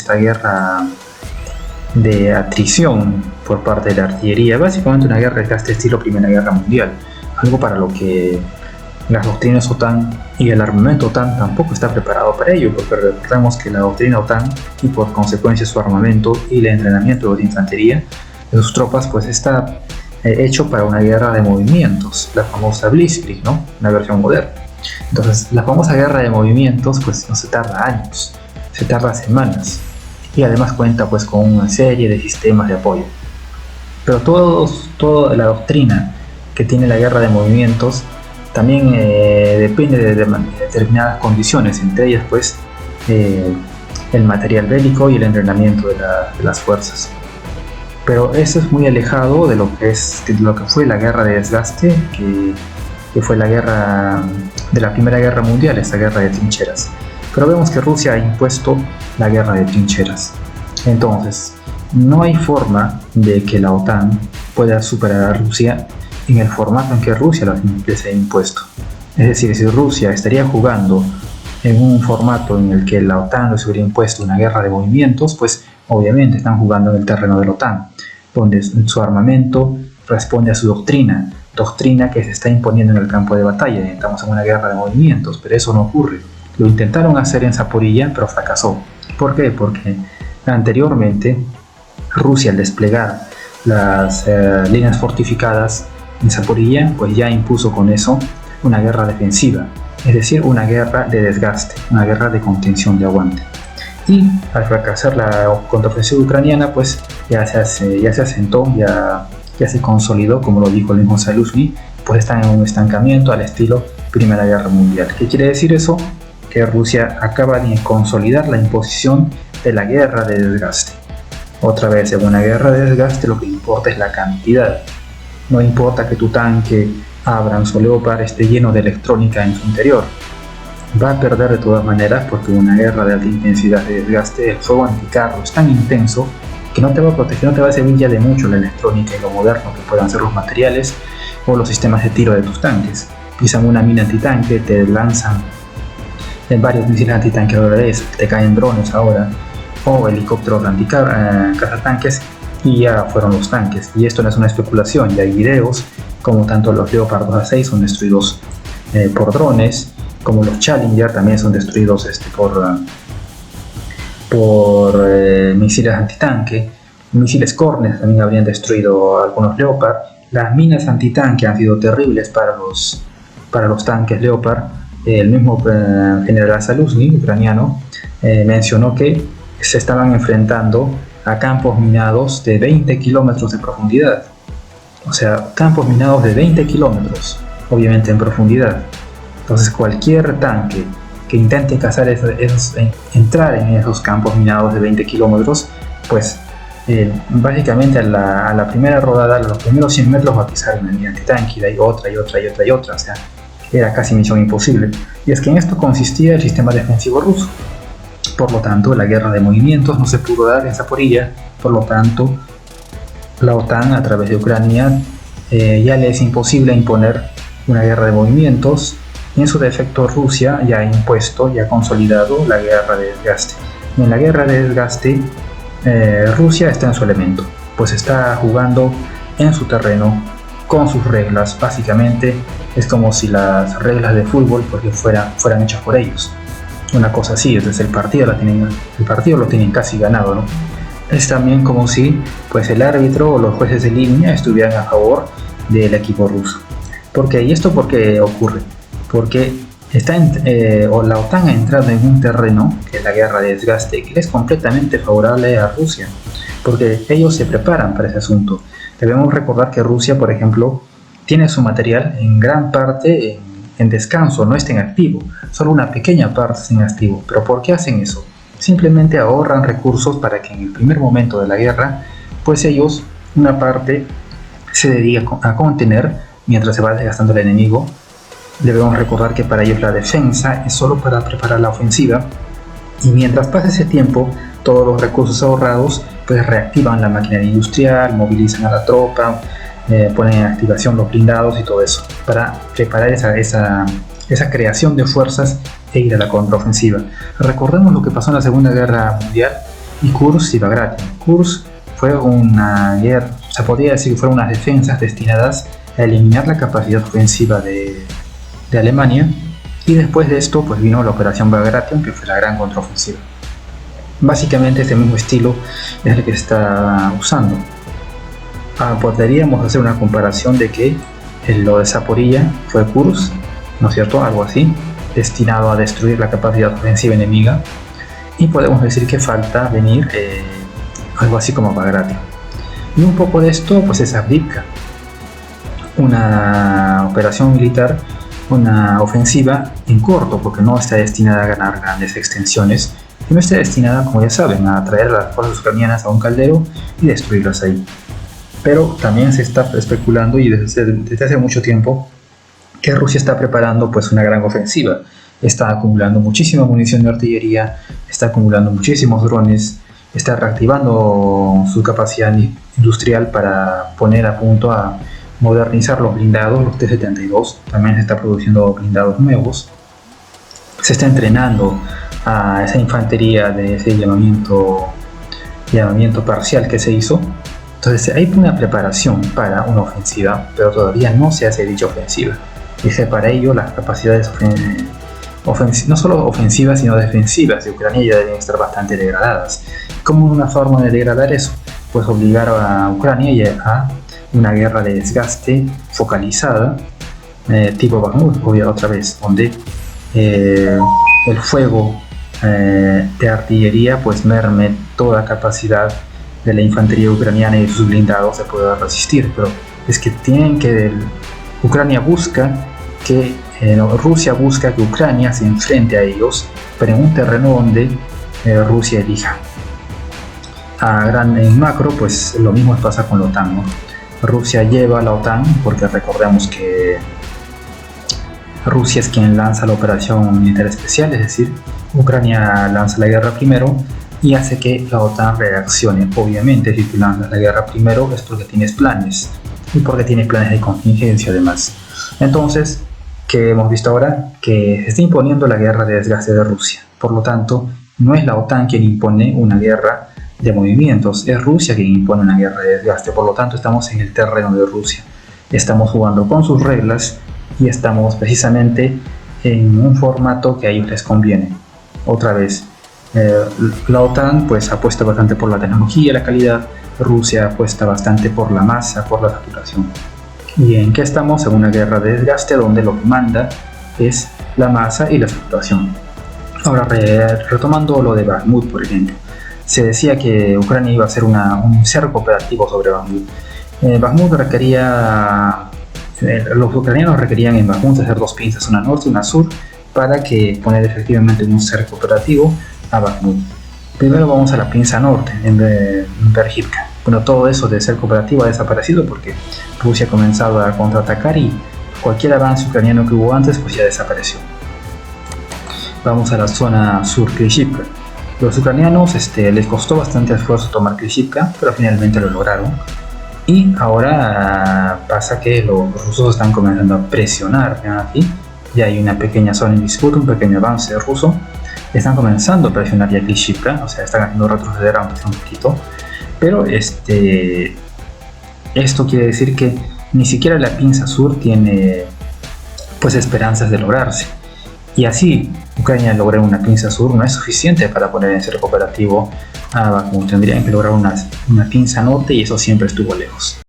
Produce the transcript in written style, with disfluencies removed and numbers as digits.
esta guerra de atrición por parte de la artillería, básicamente una guerra de este estilo Primera Guerra Mundial, algo para lo que las doctrinas OTAN y el armamento OTAN tampoco está preparado para ello, porque recordemos que la doctrina OTAN y por consecuencia su armamento y el entrenamiento de infantería de sus tropas pues está hecho para una guerra de movimientos, la famosa Blitzkrieg, ¿no? Una versión moderna. Entonces la famosa guerra de movimientos pues no se tarda años, se tarda semanas y además cuenta pues con una serie de sistemas de apoyo. Pero toda la doctrina que tiene la guerra de movimientos también depende de determinadas condiciones, entre ellas pues el material bélico y el entrenamiento de las fuerzas. Pero eso es muy alejado de lo que fue la guerra de desgaste, que fue la guerra de la Primera Guerra Mundial, esta guerra de trincheras. Pero vemos que Rusia ha impuesto la guerra de trincheras. Entonces, no hay forma de que la OTAN pueda superar a Rusia en el formato en que Rusia les ha impuesto. Es decir, si Rusia estaría jugando en un formato en el que la OTAN les hubiera impuesto una guerra de movimientos, pues obviamente están jugando en el terreno de la OTAN, donde su armamento responde a su doctrina que se está imponiendo en el campo de batalla. Estamos en una guerra de movimientos, pero eso no ocurre. Lo intentaron hacer en Zaporilla, pero fracasó. ¿Por qué? Porque anteriormente Rusia, al desplegar las líneas fortificadas en Zaporilla, pues ya impuso con eso una guerra defensiva, es decir, una guerra de desgaste, una guerra de contención, de aguante. Y al fracasar la contraofensiva ucraniana, pues ya se asentó, ya se consolidó, como lo dijo el mismo Zaluzny, pues está en un estancamiento al estilo Primera Guerra Mundial. ¿Qué quiere decir eso? Que Rusia acaba de consolidar la imposición de la guerra de desgaste. Otra vez, en una guerra de desgaste lo que importa es la cantidad. No importa que tu tanque Abrams o Leopard esté lleno de electrónica en su interior. Va a perder de todas maneras, porque una guerra de alta intensidad de desgaste, el fuego anticarro es tan intenso que no te va a proteger, no te va a servir ya de mucho la electrónica y lo moderno que puedan ser los materiales o los sistemas de tiro de tus tanques. Pisan una mina antitanque, te lanzan varios misiles antitanque a la vez, te caen drones ahora, o helicópteros cazatanques, y ya fueron los tanques. Y esto no es una especulación, ya hay videos como tanto los Leopard 2A6 son destruidos por drones, como los Challenger también son destruidos por misiles antitanque. Misiles Cornet también habrían destruido algunos Leopard. Las minas antitanque han sido terribles para los tanques Leopard. El mismo general Zaluzny, ucraniano, mencionó que se estaban enfrentando a campos minados de 20 kilómetros de profundidad. O sea, campos minados de 20 kilómetros, obviamente en profundidad. Entonces cualquier tanque que intente entrar en esos campos minados de 20 kilómetros, pues básicamente a la primera rodada, a los primeros 100 metros va a pisar una mina antitanque, y de ahí otra y otra y otra y otra. O sea, era casi misión imposible. Y es que en esto consistía el sistema defensivo ruso. Por lo tanto, la guerra de movimientos no se pudo dar en Zaporilla. Por lo tanto, la OTAN a través de Ucrania ya le es imposible imponer una guerra de movimientos. Y en su defecto, Rusia ya ha impuesto, ya ha consolidado la guerra de desgaste. Y en la guerra de desgaste, Rusia está en su elemento, pues está jugando en su terreno con sus reglas. Básicamente es como si las reglas de fútbol porque fueran hechas por ellos. Una cosa así, desde el partido lo tienen casi ganado, ¿no? Es también como si pues el árbitro o los jueces de línea estuvieran a favor del equipo ruso. ¿Y esto por qué ocurre? Porque la OTAN ha entrado en un terreno, que es la guerra de desgaste, que es completamente favorable a Rusia, porque ellos se preparan para ese asunto. Debemos recordar que Rusia, por ejemplo, tiene su material en gran parte en descanso, no está en activo, solo una pequeña parte está en activo. ¿Pero por qué hacen eso? Simplemente ahorran recursos para que en el primer momento de la guerra, pues ellos, una parte se dedica a contener mientras se va desgastando el enemigo. Debemos recordar que para ellos la defensa es solo para preparar la ofensiva, y mientras pasa ese tiempo, todos los recursos ahorrados pues reactivan la maquinaria industrial, movilizan a la tropa, ponen en activación los blindados y todo eso, para preparar esa creación de fuerzas e ir a la contraofensiva. Recordemos lo que pasó en la Segunda Guerra Mundial, y Kursk y Bagration. Kursk fue una guerra, se podría decir que fueron unas defensas destinadas a eliminar la capacidad ofensiva de Alemania, y después de esto pues vino la operación Bagration, que fue la gran contraofensiva. Básicamente este mismo estilo es el que se está usando. Podríamos hacer una comparación de que lo de Zaporilla fue Kursk, ¿no es cierto? Algo así, destinado a destruir la capacidad ofensiva enemiga, y podemos decir que falta venir algo así como Bagration. Y un poco de esto pues es Avdiivka, una operación militar, una ofensiva en corto, porque no está destinada a ganar grandes extensiones, sino está destinada, como ya saben, a atraer a las fuerzas ucranianas a un caldero y destruirlas ahí. Pero también se está especulando, y desde hace mucho tiempo, que Rusia está preparando pues una gran ofensiva. Está acumulando muchísima munición de artillería, está acumulando muchísimos drones, está reactivando su capacidad industrial para poner a punto a modernizar los blindados, los T-72. También se está produciendo blindados nuevos. Se está entrenando a esa infantería de ese llamamiento parcial que se hizo. Entonces hay una preparación para una ofensiva, pero todavía no se hace dicha ofensiva. Y para ello las capacidades no solo ofensivas sino defensivas de Ucrania ya deben estar bastante degradadas. ¿Cómo es una forma de degradar eso? Pues obligar a Ucrania a una guerra de desgaste focalizada, tipo Bakhmut, otra vez, donde el fuego de artillería pues merme toda capacidad de la infantería ucraniana y de sus blindados de poder resistir. Pero es que Rusia busca que Ucrania se enfrente a ellos, pero en un terreno donde Rusia elija. En macro, pues lo mismo pasa con la OTAN, ¿no? Rusia lleva a la OTAN porque recordemos que Rusia es quien lanza la operación militar especial, es decir, Ucrania lanza la guerra primero y hace que la OTAN reaccione. Obviamente, si tú lanzas la guerra primero es porque tienes planes, y porque tienes planes de contingencia además. Entonces, ¿qué hemos visto ahora? Que se está imponiendo la guerra de desgaste de Rusia. Por lo tanto, no es la OTAN quien impone una guerra de movimientos, es Rusia quien impone una guerra de desgaste. Por lo tanto, estamos en el terreno de Rusia. Estamos jugando con sus reglas y estamos precisamente en un formato que a ellos les conviene. Otra vez, la OTAN pues apuesta bastante por la tecnología y la calidad. Rusia apuesta bastante por la masa, por la saturación. ¿Y en qué estamos? En una guerra de desgaste donde lo que manda es la masa y la saturación. Ahora, retomando lo de Bakhmut, por ejemplo, se decía que Ucrania iba a hacer un cerco operativo sobre Bakhmut. Los ucranianos requerían en Bakhmut hacer dos pinzas, una norte y una sur, para poner efectivamente un cerco operativo a Bakhmut. Primero vamos a la pinza norte, en Berjivka. Bueno, todo eso de cerco operativo ha desaparecido porque Rusia ha comenzado a contraatacar y cualquier avance ucraniano que hubo antes pues ya desapareció. Vamos a la zona sur, Klishivka. Los ucranianos les costó bastante esfuerzo tomar Klishivka, pero finalmente lo lograron. Y ahora pasa que los rusos están comenzando a presionar. Aquí ya hay una pequeña zona en disputa, un pequeño avance ruso. Están comenzando a presionar ya Klishivka, o sea, están haciendo retroceder aunque sea un poquito. Pero esto quiere decir que ni siquiera la pinza sur tiene pues esperanzas de lograrse. Y así Ucrania lograr una pinza sur no es suficiente para poner en cerco operativo a Bakhmut. Tendrían que lograr una pinza norte y eso siempre estuvo lejos.